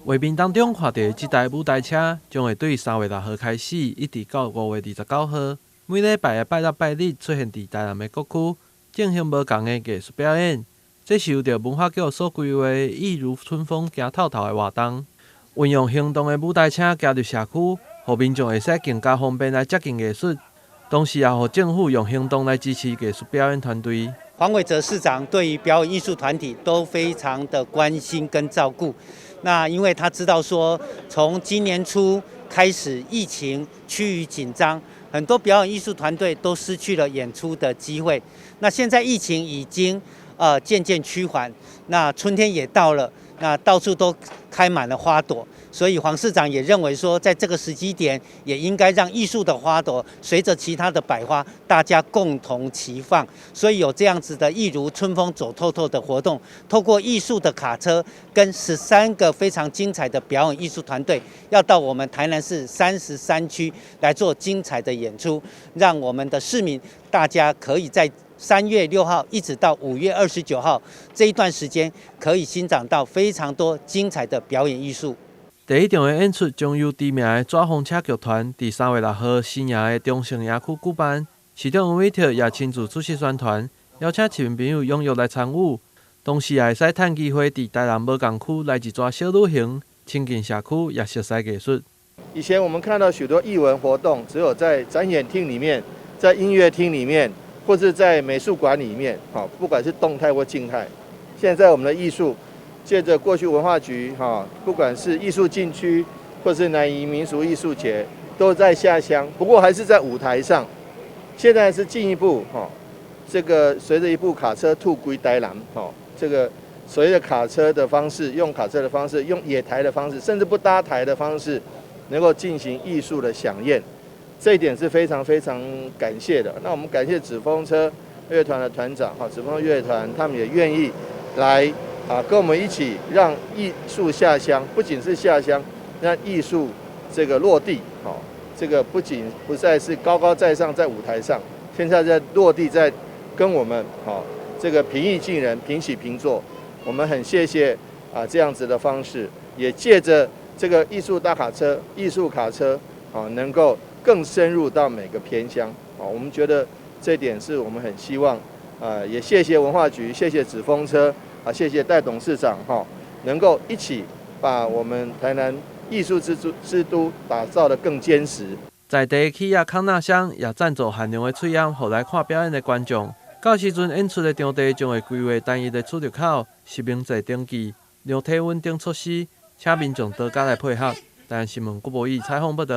画面当中看到这台舞台车将会对3月6号开始，一直到5月29号，每礼拜的拜六拜日出现伫台南的各区，进行无同的艺术表演。这是由着文化局所规划的“一如春风行透透”的活动，运用行动的舞台车加入社区，互民众会使更加方便来接近艺术，同时也互政府用行动来支持艺术表演团队。黄伟哲市长对于表演艺术团体都非常的关心跟照顾。那因为他知道说，从今年初开始疫情趋于紧张，很多表演艺术团队都失去了演出的机会。那现在疫情已经渐渐趋缓，那春天也到了，那到处都开满了花朵。所以黄市长也认为说，在这个时机点，也应该让艺术的花朵随着其他的百花，大家共同齐放。所以有这样子的一如春风走透透的活动，透过艺术的卡车跟13个非常精彩的表演艺术团队，要到我们台南市33区来做精彩的演出，让我们的市民大家可以在3月6号一直到5月29号这一段时间，可以欣赏到非常多精彩的表演艺术。第一场的演出将由知名的纸风车剧团伫3月6号深夜的中正野区举办。市长黄伟哲也亲自出席宣传，邀请市民朋友踊跃来参与，同时也会使趁机会伫台南无共区来一撮小旅行，亲近社区也熟悉艺术。以前我们看到许多艺文活动，只有在展演厅里面、在音乐厅里面，或是在美术馆里面，不管是动态或静态。现在我们的艺术，借着过去文化局不管是艺术禁区或是南移民俗艺术节，都在下乡，不过还是在舞台上。现在是进一步这个随着一部卡车吐归台南，这个随着卡车的方式，用卡车的方式，用野台的方式，甚至不搭台的方式，能够进行艺术的飨宴，这一点是非常非常感谢的。那我们感谢纸风车乐团的团长纸风车乐团，他们也愿意来跟我们一起让艺术下乡，不仅是下乡，让艺术这个落地，这个不仅不再是高高在上在舞台上，现在在落地，在跟我们这个平易近人、平起平坐。我们很谢谢这样子的方式，也借着这个艺术大卡车、艺术卡车能够更深入到每个偏乡。我们觉得这点是我们很希望，也谢谢文化局，谢谢纸风车。谢谢戴董事长能够一起把我们台南艺术之都打造得更坚实。在地企业康纳乡也赞助限量的喙烟，互来看表演的观众。到时阵演出的场地将会规划单一的出入口，实名制登记，量体温等措施，请民众多加来配合。台南新闻郭博义采访报道。